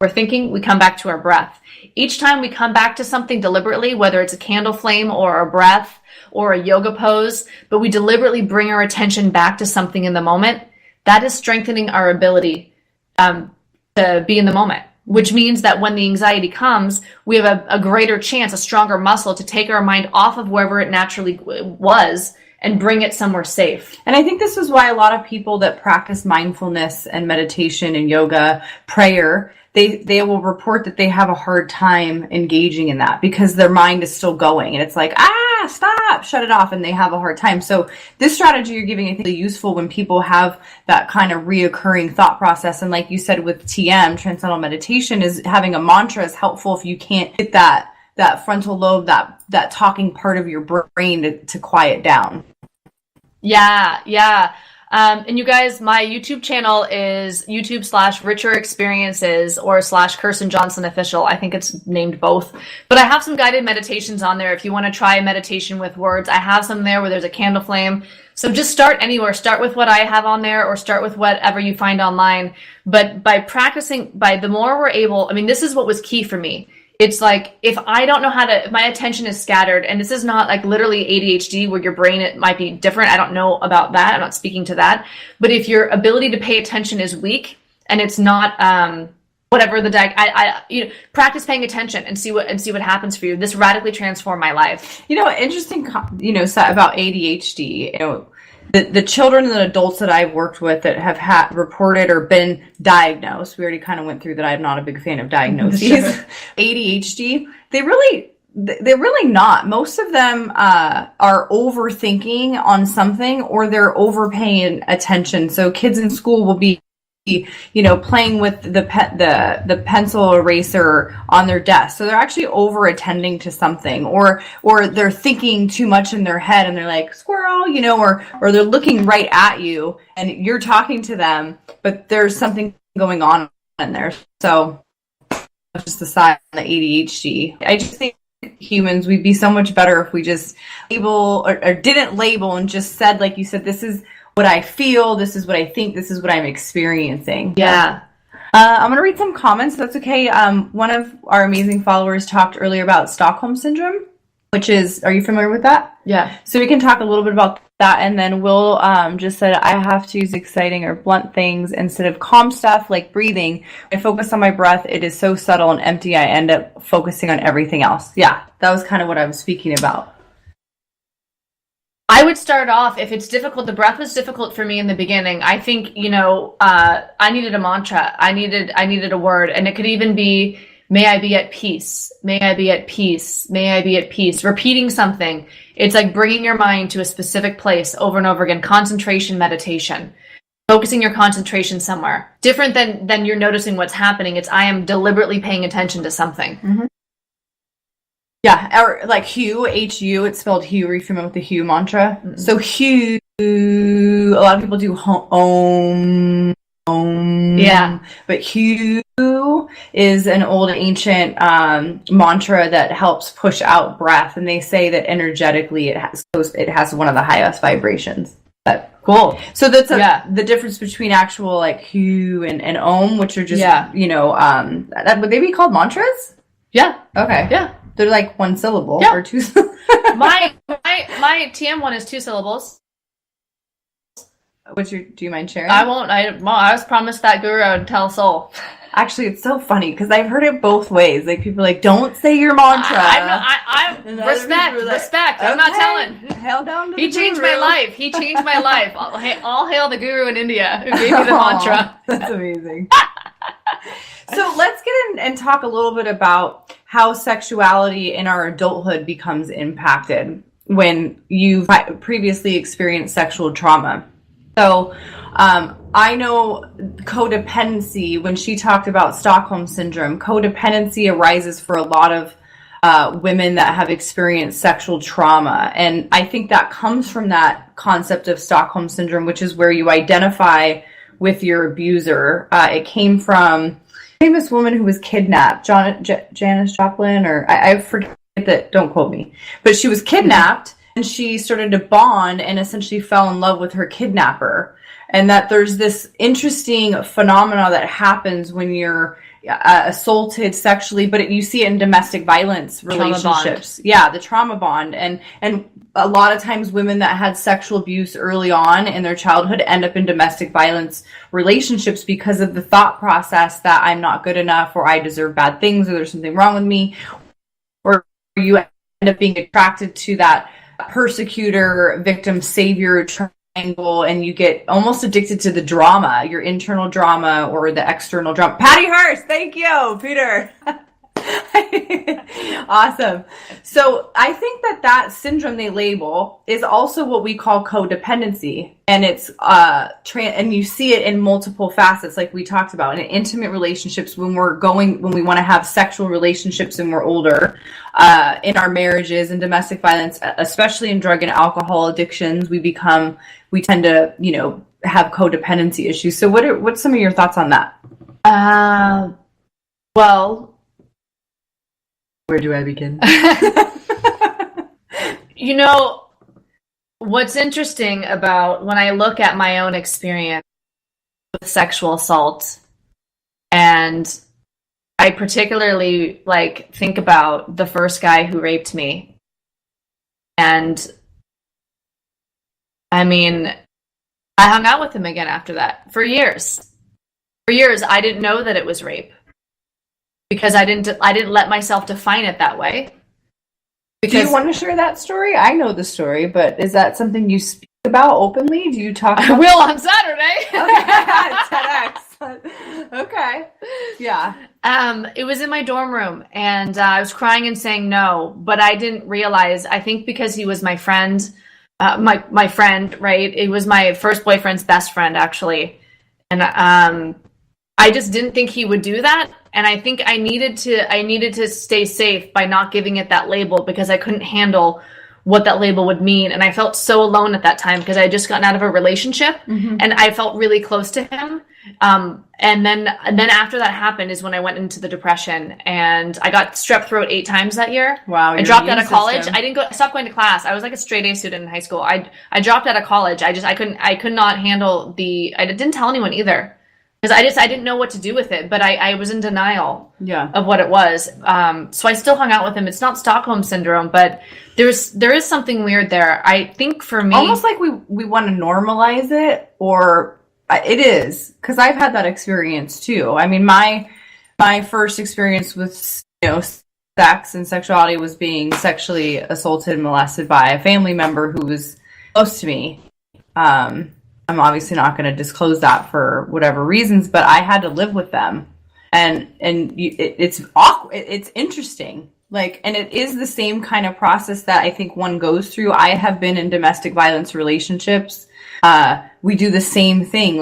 We're thinking, we come back to our breath. Each time we come back to something deliberately, whether it's a candle flame or a breath or a yoga pose, but we deliberately bring our attention back to something in the moment, that is strengthening our ability to be in the moment, which means that when the anxiety comes, we have a greater chance, a stronger muscle to take our mind off of wherever it naturally was and bring it somewhere safe. And I think this is why a lot of people that practice mindfulness and meditation and yoga, prayer, they will report that they have a hard time engaging in that because their mind is still going. And it's like, stop, shut it off. And they have a hard time. So this strategy you're giving, I think, is useful when people have that kind of reoccurring thought process. And like you said with TM, transcendental meditation, is having a mantra is helpful if you can't get that frontal lobe, that talking part of your brain to quiet down. Yeah. And you guys, my YouTube channel is YouTube/Richer Experiences or /Kirsten Johnson Official. I think it's named both. But I have some guided meditations on there. If you want to try a meditation with words, I have some there where there's a candle flame. So just start anywhere. Start with what I have on there or start with whatever you find online. But by practicing, the more we're able, I mean, this is what was key for me. It's like, if I don't know if my attention is scattered, and this is not like literally ADHD where your brain, it might be different. I don't know about that. I'm not speaking to that. But if your ability to pay attention is weak and it's not, whatever practice paying attention and see what happens for you. This radically transformed my life. Interesting, about ADHD, the children and the adults that I've worked with that have had reported or been diagnosed, we already kind of went through that. I'm not a big fan of diagnoses. Sure. ADHD, they're really not. Most of them are overthinking on something, or they're overpaying attention. So kids in school will be playing with the pencil eraser on their desk. So they're actually over attending to something, or they're thinking too much in their head and they're like, squirrel, or they're looking right at you and you're talking to them, but there's something going on in there. So just aside on the ADHD, I just think humans, we'd be so much better if we just label or didn't label and just said, like you said, this is what I feel, this is what I think, this is what I'm experiencing. Yeah. I'm going to read some comments, so that's okay. One of our amazing followers talked earlier about Stockholm Syndrome, which is, are you familiar with that? Yeah. So we can talk a little bit about that, and then Will just said, I have to use exciting or blunt things instead of calm stuff like breathing. I focus on my breath. It is so subtle and empty, I end up focusing on everything else. Yeah, that was kind of what I was speaking about. I would start off, if it's difficult, the breath was difficult for me in the beginning. I think, I needed a mantra. I needed a word. And it could even be, may I be at peace. May I be at peace. May I be at peace. Repeating something. It's like bringing your mind to a specific place over and over again. Concentration meditation. Focusing your concentration somewhere. Different than you're noticing what's happening. It's I am deliberately paying attention to something. Mm-hmm. Yeah, or like Hue, H-U, it's spelled Hue. Are you familiar with the Hue mantra? Mm-hmm. So Hue, a lot of people do Om. Yeah. But Hue is an old ancient mantra that helps push out breath. And they say that energetically it has one of the highest vibrations. But cool. So that's the difference between actual like Hue and Om, which are just, would they be called mantras? Yeah. Okay. Yeah. They're like one syllable or two. my TM one is 2 syllables. Do you mind sharing? I won't. I was promised that guru I would tell soul. Actually, it's so funny because I've heard it both ways. Like people are like, don't say your mantra. I respect. I'm not telling. Hail down to He changed my life. He changed my life. All hail the guru in India who gave me the mantra. That's amazing. So let's get in and talk a little bit about how sexuality in our adulthood becomes impacted when you've previously experienced sexual trauma. So I know codependency, when she talked about Stockholm Syndrome, codependency arises for a lot of women that have experienced sexual trauma. And I think that comes from that concept of Stockholm Syndrome, which is where you identify with your abuser. It came from famous woman who was kidnapped, Janis Joplin, or I forget that, don't quote me, but she was kidnapped and she started to bond and essentially fell in love with her kidnapper. And that there's this interesting phenomena that happens when you're assaulted sexually, but you see it in domestic violence relationships. Yeah, the trauma bond. And a lot of times women that had sexual abuse early on in their childhood end up in domestic violence relationships because of the thought process that I'm not good enough, or I deserve bad things, or there's something wrong with me. Or you end up being attracted to that persecutor, victim, savior triangle, and you get almost addicted to the drama, your internal drama or the external drama. Patty Hearst, thank you, Peter. Awesome. So I think that syndrome they label is also what we call codependency, and it's and you see it in multiple facets, like we talked about in intimate relationships, when we want to have sexual relationships and we're older, in our marriages, and domestic violence, especially in drug and alcohol addictions, we tend to have codependency issues. So what's some of your thoughts on that? Well, where do I begin? You know, what's interesting about when I look at my own experience with sexual assault, and I particularly think about the first guy who raped me. And I mean, I hung out with him again after that for years. For years, I didn't know that it was rape because I didn't let myself define it that way. Do you want to share that story? I know the story, but is that something you speak about openly? Do you talk about I will on Saturday. TEDx. Okay. Yeah. It was in my dorm room, and I was crying and saying no, but I didn't realize, I think because he was my friend, my friend, right? It was my first boyfriend's best friend, actually. And I just didn't think he would do that. And I think I needed to stay safe by not giving it that label, because I couldn't handle what that label would mean. And I felt so alone at that time because I had just gotten out of a relationship, and I felt really close to him. And then after that happened is when I went into the depression, and I got strep throat 8 times that year. Wow. I dropped out of college. I stopped going to class. I was like a straight A student in high school. I dropped out of college. I could not handle I didn't tell anyone either. Because I didn't know what to do with it, but I was in denial of what it was. So I still hung out with him. It's not Stockholm syndrome, but there is something weird there. I think for me, almost like we want to normalize it, or it is, because I've had that experience too. I mean, my first experience with sex and sexuality was being sexually assaulted and molested by a family member who was close to me. I'm obviously not going to disclose that for whatever reasons, but I had to live with them, and it's awkward. It's interesting, and it is the same kind of process that I think one goes through. I have been in domestic violence relationships. We do the same thing.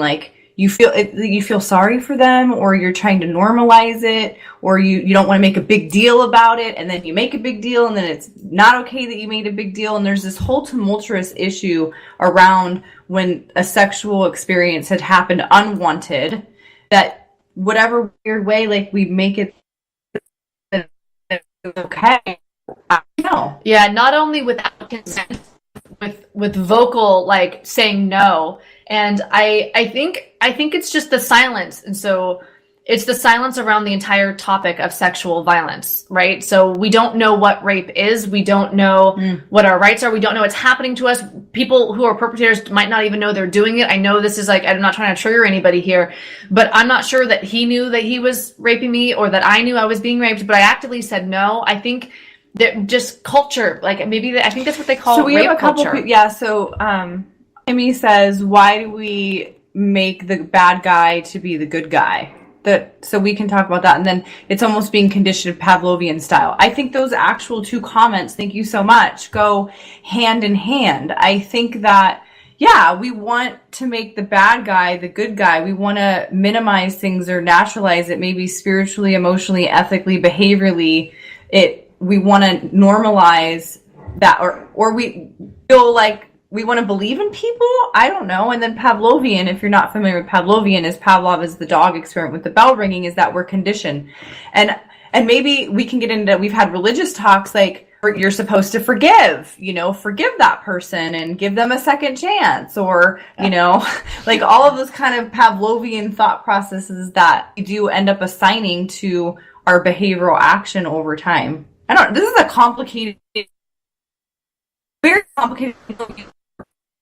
You feel sorry for them, or you're trying to normalize it, or you don't want to make a big deal about it, and then you make a big deal, and then it's not okay that you made a big deal. And there's this whole tumultuous issue around when a sexual experience had happened unwanted, that whatever weird way, we make it okay. I don't know. Yeah, not only without consent, with vocal saying no. And I think it's just the silence. And so it's the silence around the entire topic of sexual violence, right? So we don't know what rape is. We don't know what our rights are. We don't know what's happening to us. People who are perpetrators might not even know they're doing it. I know this is I'm not trying to trigger anybody here, but I'm not sure that he knew that he was raping me, or that I knew I was being raped, but I actively said no. I think that just culture, I think that's what they call rape have a couple culture. So Amy says, why do we make the bad guy to be the good guy? So we can talk about that. And then it's almost being conditioned Pavlovian style. I think those actual 2 comments, thank you so much, go hand in hand. I think that, we want to make the bad guy the good guy. We want to minimize things or naturalize it, maybe spiritually, emotionally, ethically, behaviorally. We want to normalize that, or we feel like we want to believe in people. I don't know. And then Pavlovian, if you're not familiar with Pavlovian, is Pavlov is the dog experiment with the bell ringing, is that we're conditioned. And maybe we can get into, we've had religious talks you're supposed to forgive that person and give them a second chance, or, all of those kind of Pavlovian thought processes that we do end up assigning to our behavioral action over time. This is a complicated, very complicated,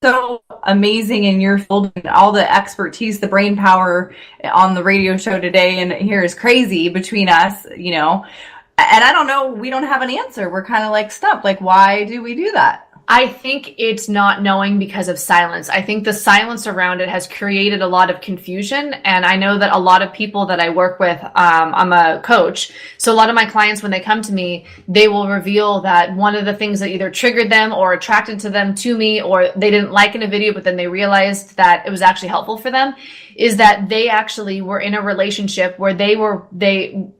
so amazing in your field, and all the expertise, the brain power on the radio show today and here is crazy between us, and I don't know, we don't have an answer. We're kind of stumped. Why do we do that? I think it's not knowing because of silence. I think the silence around it has created a lot of confusion. And I know that a lot of people that I work with, I'm a coach. So a lot of my clients, when they come to me, they will reveal that one of the things that either triggered them or attracted to them to me, or they didn't like in a video, but then they realized that it was actually helpful for them, is that they actually were in a relationship where they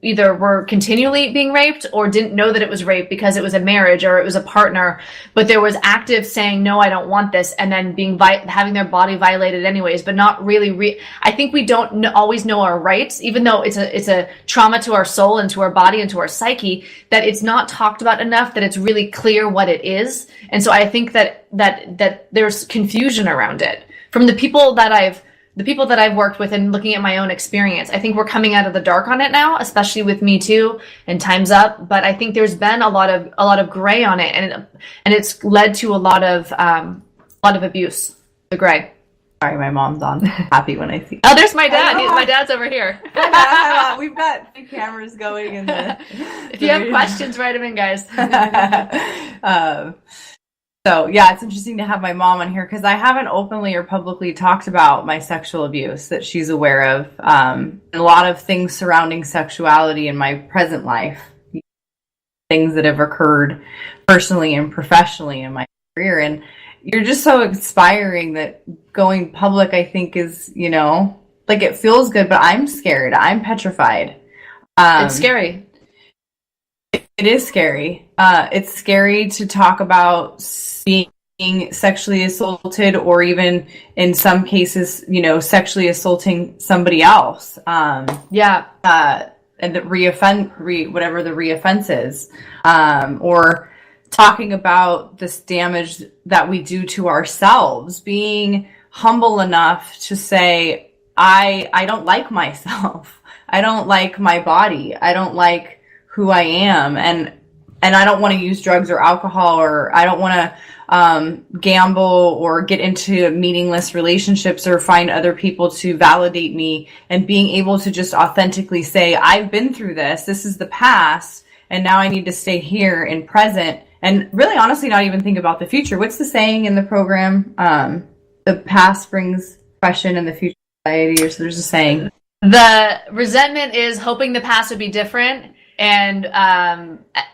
either were continually being raped or didn't know that it was rape because it was a marriage or it was a partner, but there was active saying, no, I don't want this, and then having their body violated anyways, but not really I think we don't always know our rights, even though it's a trauma to our soul and to our body and to our psyche, that it's not talked about enough, that it's really clear what it is. And so I think that there's confusion around it from the people that I've worked with and looking at my own experience. I think we're coming out of the dark on it now, especially with Me Too and Time's Up. But I think there's been a lot of gray on it, and it's led to a lot of abuse. The gray. Sorry, my mom's on. Happy when I see. Oh, there's my dad. My dad's over here. We've got 2 cameras going in the. If you have questions, write them in, guys. So yeah, it's interesting to have my mom on here because I haven't openly or publicly talked about my sexual abuse that she's aware of. And a lot of things surrounding sexuality in my present life, things that have occurred personally and professionally in my career. And you're just so inspiring that going public, I think, is, like, it feels good, but I'm scared. I'm petrified. It's scary. It is scary. It's scary to talk about being sexually assaulted, or even in some cases, sexually assaulting somebody else. And the whatever the reoffense is, or talking about this damage that we do to ourselves, being humble enough to say, I don't like myself. I don't like my body. I don't like who I am, and I don't want to use drugs or alcohol, or I don't want to gamble or get into meaningless relationships or find other people to validate me, and being able to just authentically say, I've been through this. This is the past, and now I need to stay here in present, and really honestly not even think about the future. What's the saying in the program? The past brings depression and the future anxiety, or so there's a saying. The resentment is hoping the past would be different, and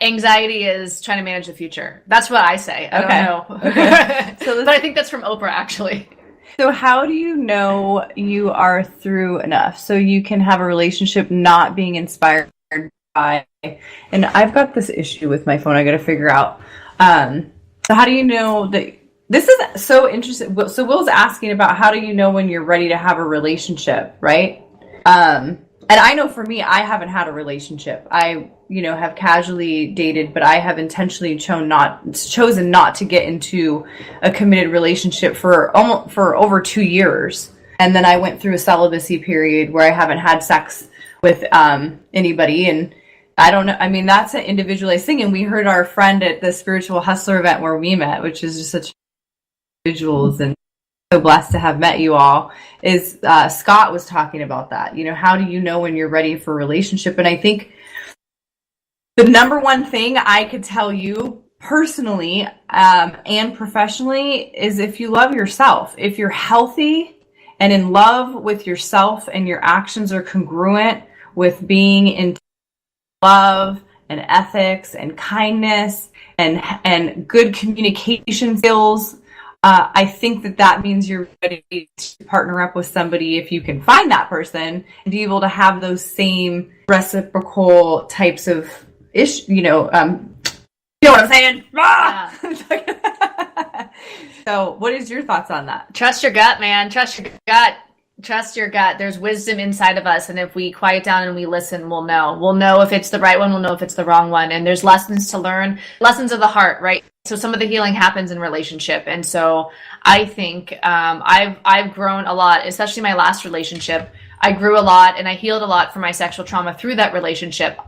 anxiety is trying to manage the future. That's what I say. I don't know. Okay. But I think that's from Oprah, actually. So how do you know you are through enough so you can have a relationship not being inspired by, and I've got this issue with my phone I got to figure out. So how do you know that, this is so interesting. So Will's asking about how do you know when you're ready to have a relationship, right? And I know for me, I haven't had a relationship. I, have casually dated, but I have intentionally chosen not to get into a committed relationship for over 2 years. And then I went through a celibacy period where I haven't had sex with anybody. And I don't know. I mean, that's an individualized thing. And we heard our friend at the Spiritual Hustler event where we met, which is just such individuals, and so blessed to have met you all, is Scott was talking about that. How do you know when you're ready for a relationship? And I think the number one thing I could tell you personally and professionally is if you love yourself, if you're healthy and in love with yourself and your actions are congruent with being in love and ethics and kindness and good communication skills, I think that means you're ready to partner up with somebody, if you can find that person, and be able to have those same reciprocal types of you know what I'm saying? Yeah. So what is your thoughts on that? Trust your gut, man. Trust your gut. Trust your gut. There's wisdom inside of us, and if we quiet down and we listen, we'll know. We'll know if it's the right one. We'll know if it's the wrong one. And there's lessons to learn, lessons of the heart, right? So some of the healing happens in relationship, and so I think I've grown a lot, especially my last relationship. I grew a lot, and I healed a lot from my sexual trauma through that relationship.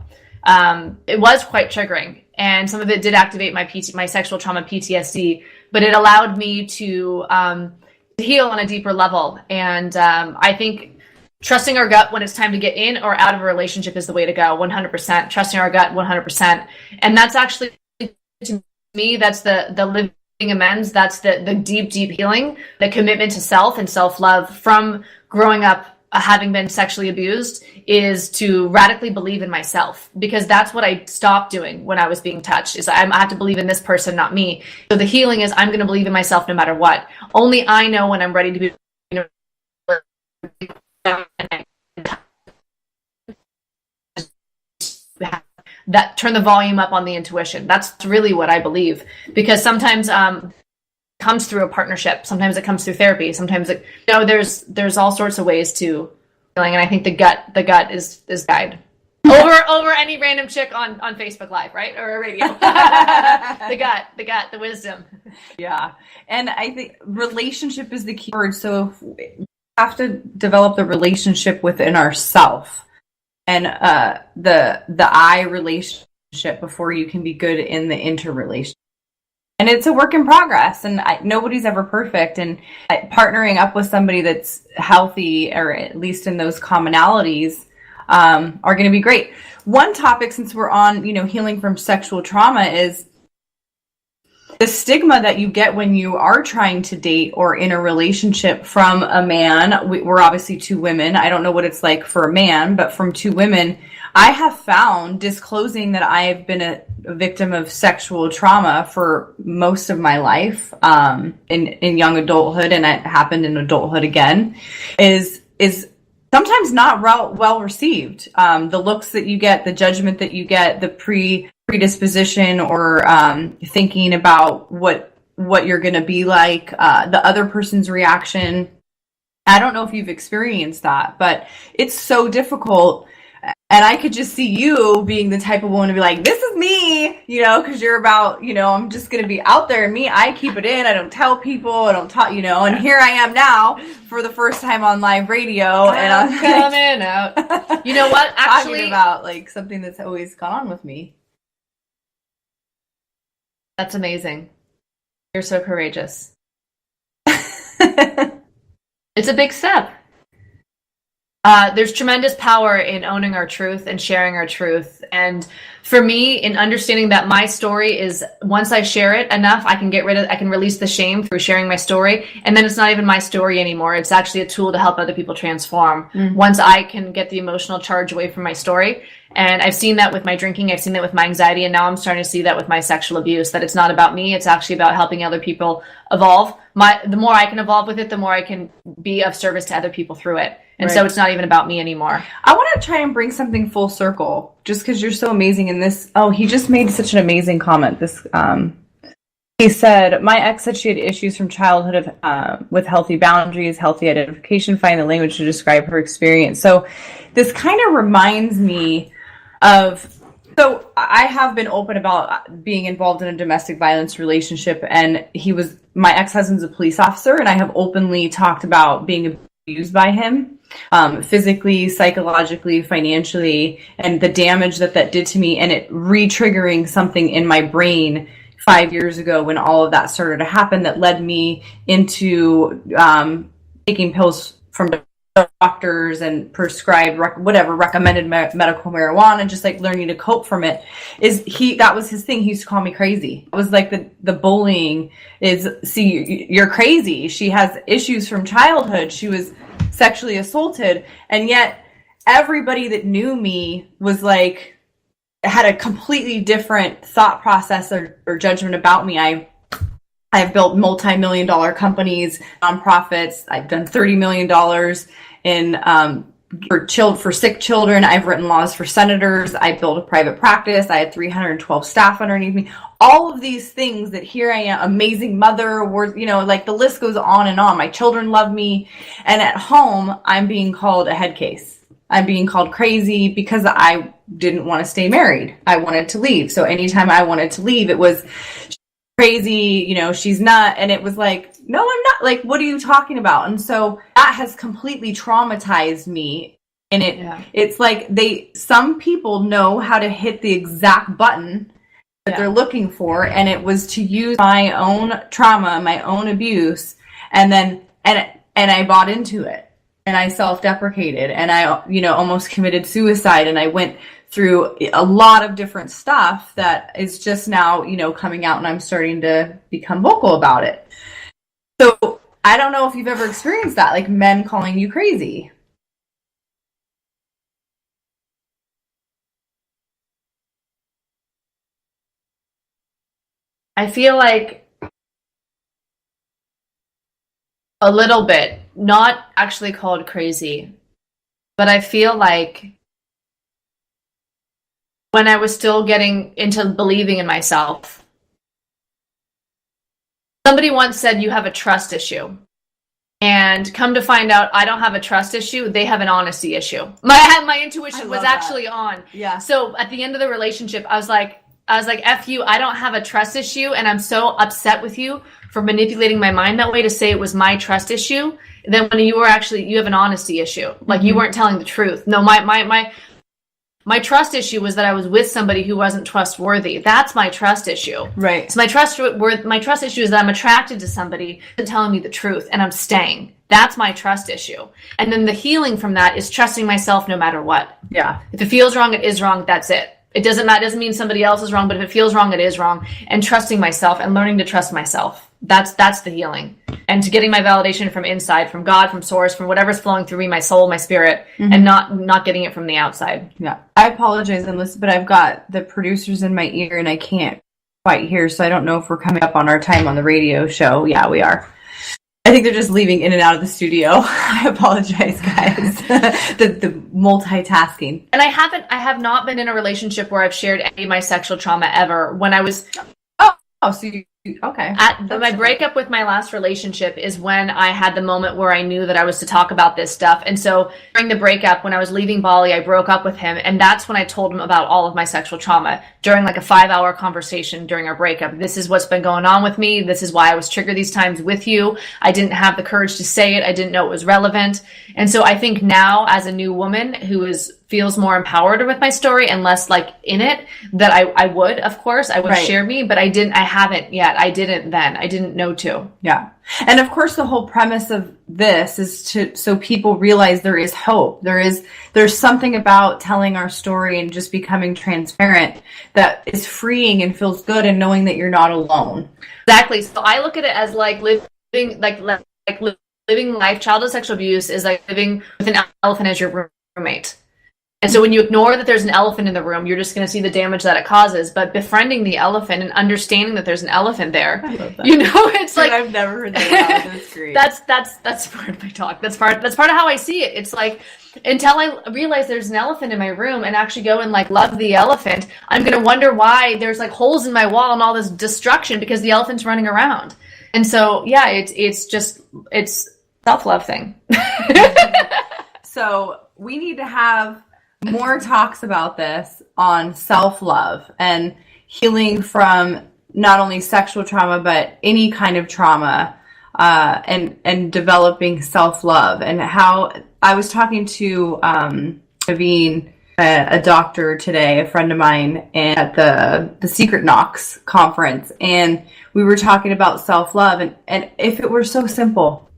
It was quite triggering, and some of it did activate my sexual trauma PTSD, but it allowed me to heal on a deeper level. And I think trusting our gut when it's time to get in or out of a relationship is the way to go. 100%. Trusting our gut 100%. And that's actually, to me, that's the living amends. That's the deep healing, the commitment to self and self-love from growing up having been sexually abused, is to radically believe in myself, because that's what I stopped doing when I was being touched. Is I have to believe in this person, not me. So the healing is I'm going to believe in myself no matter what. Only I know when I'm ready to be that turn the volume up on the intuition. That's really what I believe, because sometimes it comes through a partnership, sometimes it comes through therapy, sometimes it, there's all sorts of ways to feeling, and I think the gut is guide over any random chick on Facebook Live, right, or a radio. the gut, the wisdom. Yeah, and I think relationship is the key word. So if we have to develop the relationship within ourselves, and the I relationship before you can be good in the interrelationship. And it's a work in progress, and nobody's ever perfect. And partnering up with somebody that's healthy, or at least in those commonalities, are going to be great. One topic, since we're on, healing from sexual trauma, is the stigma that you get when you are trying to date or in a relationship from a man. We're obviously two women. I don't know what it's like for a man, but from two women, I have found disclosing that I've been a victim of sexual trauma for most of my life, in young adulthood, and it happened in adulthood again, is sometimes not well received. The looks that you get, the judgment that you get, the predisposition or thinking about what you're going to be like, the other person's reaction. I don't know if you've experienced that, but it's so difficult. And I could just see you being the type of woman to be like, this is me, because you're about, I'm just going to be out there. And me, I keep it in. I don't tell people. I don't talk, and here I am now for the first time on live radio. And I'm coming out. You know what? Actually, talking about like something that's always gone on with me. That's amazing. You're so courageous. It's a big step. There's tremendous power in owning our truth and sharing our truth. And for me, in understanding that my story is, once I share it enough, I can release the shame through sharing my story. And then it's not even my story anymore. It's actually a tool to help other people transform. Mm-hmm. Once I can get the emotional charge away from my story. And I've seen that with my drinking. I've seen that with my anxiety. And now I'm starting to see that with my sexual abuse, that it's not about me. It's actually about helping other people evolve. The more I can evolve with it, the more I can be of service to other people through it. And right. So it's not even about me anymore. I want to try and bring something full circle, just because you're so amazing in this. Oh, he just made such an amazing comment. He said, my ex said she had issues from childhood with healthy boundaries, healthy identification, finding the language to describe her experience. So this kind of reminds me of, so I have been open about being involved in a domestic violence relationship, and my ex-husband's a police officer, and I have openly talked about being abused by him. Physically, psychologically, financially, and the damage that did to me, and it re-triggering something in my brain 5 years ago when all of that started to happen, that led me into taking pills from doctors and prescribed recommended medical marijuana, and just like learning to cope from it. That was his thing. He used to call me crazy. It was like the bullying is, see, you're crazy. She has issues from childhood. She was sexually assaulted, and yet everybody that knew me was like, had a completely different thought process or judgment about me. I've built multi-million-dollar companies, nonprofits. I've done $30 million for sick children. I've written laws for senators. I built a private practice. I had 312 staff underneath me. All of these things that here I am, amazing mother, like the list goes on and on. My children love me. And at home, I'm being called a head case. I'm being called crazy because I didn't want to stay married. I wanted to leave. So anytime I wanted to leave, it was crazy, she's not. And it was like, no, I'm not. Like, what are you talking about? And so that has completely traumatized me. And it's like some people know how to hit the exact button that they're looking for. And it was to use my own trauma, my own abuse. And I bought into it, and I self-deprecated, and I, almost committed suicide. And I went through a lot of different stuff that is just now, coming out, and I'm starting to become vocal about it. So I don't know if you've ever experienced that, like men calling you crazy. I feel like a little bit, not actually called crazy. But I feel like when I was still getting into believing in myself, somebody once said you have a trust issue. And come to find out, I don't have a trust issue. They have an honesty issue. My intuition was actually on. Yeah. So at the end of the relationship, I was like, F you, I don't have a trust issue. And I'm so upset with you for manipulating my mind that way to say it was my trust issue. And then when you have an honesty issue. Like you weren't telling the truth. No, my trust issue was that I was with somebody who wasn't trustworthy. That's my trust issue. Right. So my trust issue is that I'm attracted to somebody who's telling me the truth and I'm staying. That's my trust issue. And then the healing from that is trusting myself no matter what. Yeah. If it feels wrong, it is wrong. That's it. It doesn't matter. It doesn't mean somebody else is wrong, but if it feels wrong, it is wrong. And trusting myself and learning to trust myself. That's the healing. And to getting my validation from inside, from God, from source, from whatever's flowing through me, my soul, my spirit, and not getting it from the outside. Yeah. I apologize, but I've got the producers in my ear and I can't quite hear, so I don't know if we're coming up on our time on the radio show. Yeah, we are. I think they're just leaving in and out of the studio. I apologize, guys. the multitasking. And I have not been in a relationship where I've shared any of my sexual trauma ever. When I was so you okay. My breakup with my last relationship is when I had the moment where I knew that I was to talk about this stuff. And so during the breakup, when I was leaving Bali, I broke up with him. And that's when I told him about all of my sexual trauma during like a 5-hour conversation during our breakup. This is what's been going on with me. This is why I was triggered these times with you. I didn't have the courage to say it. I didn't know it was relevant. And so I think now as a new woman who feels more empowered with my story and less like in it, that I would, of course, I would share me, but I haven't yet. I didn't then. I didn't know to. Yeah. And of course, the whole premise of this is so people realize there is hope. There's something about telling our story and just becoming transparent that is freeing and feels good, and knowing that you're not alone. Exactly. So I look at it as like living life. Childhood sexual abuse is like living with an elephant as your roommate. And so when you ignore that there's an elephant in the room, you're just going to see the damage that it causes. But befriending the elephant and understanding that there's an elephant there, it's like I've never heard that. That's great. That's part of my talk. That's part of how I see it. It's like until I realize there's an elephant in my room and actually go and like love the elephant, I'm going to wonder why there's like holes in my wall and all this destruction because the elephant's running around. And so yeah, it's self-love thing. So we need to have more talks about this on self-love and healing from not only sexual trauma, but any kind of trauma, and developing self-love. And how I was talking to Naveen, a doctor today, a friend of mine, at the Secret Knocks conference. And we were talking about self-love. And if it were so simple,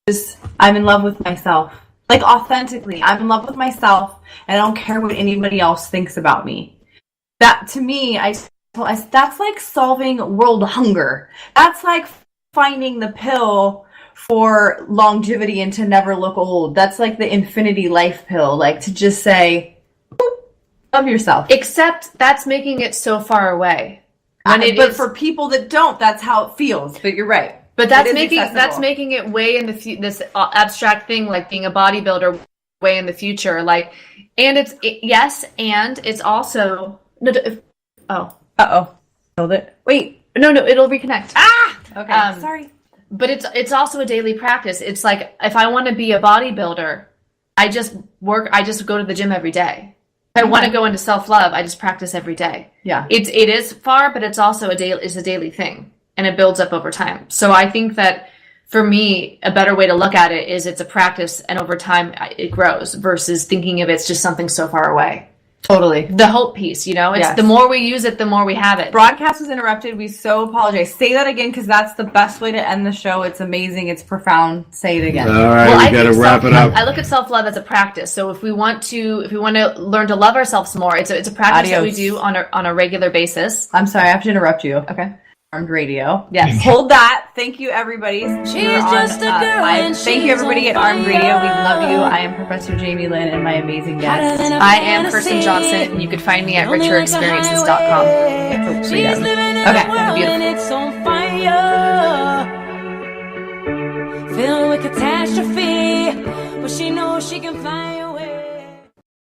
just I'm in love with myself. Like authentically, I'm in love with myself and I don't care what anybody else thinks about me. That to me, that's like solving world hunger. That's like finding the pill for longevity and to never look old. That's like the infinity life pill, like to just say, love yourself. Except that's making it so far away. But for people that don't, that's how it feels. But you're right. But that's making it way in the this abstract thing, like being a bodybuilder, way in the future. Like, and and it's also Hold it. Wait, no, it'll reconnect. Okay, sorry. But it's also a daily practice. It's like if I want to be a bodybuilder, I just go to the gym every day. If I want to go into self-love, I just practice every day. Yeah, it is far, but it's also a daily thing. And it builds up over time. So I think that for me, a better way to look at it is it's a practice and over time it grows versus thinking of it's just something so far away. Totally. The hope piece, it's the more we use it, the more we have it. Broadcast was interrupted. We so apologize. Say that again because that's the best way to end the show. It's amazing. It's profound. Say it again. All right, we got to wrap it up. I look at self-love as a practice. So if we want to learn to love ourselves more, it's a practice that we do on a regular basis. I'm sorry, I have to interrupt you. Okay. Armed Radio. Yes. Hold that. Thank you, everybody. She's just a girl live. Thank you, everybody at Armed Radio. We love you. I am Professor Jamie Lynn and my amazing guest. I am Kirsten Johnson, and you can find me at richerexperiences.com. Okay. Beautiful. It's on fire, filled with catastrophe, but she knows she can fly.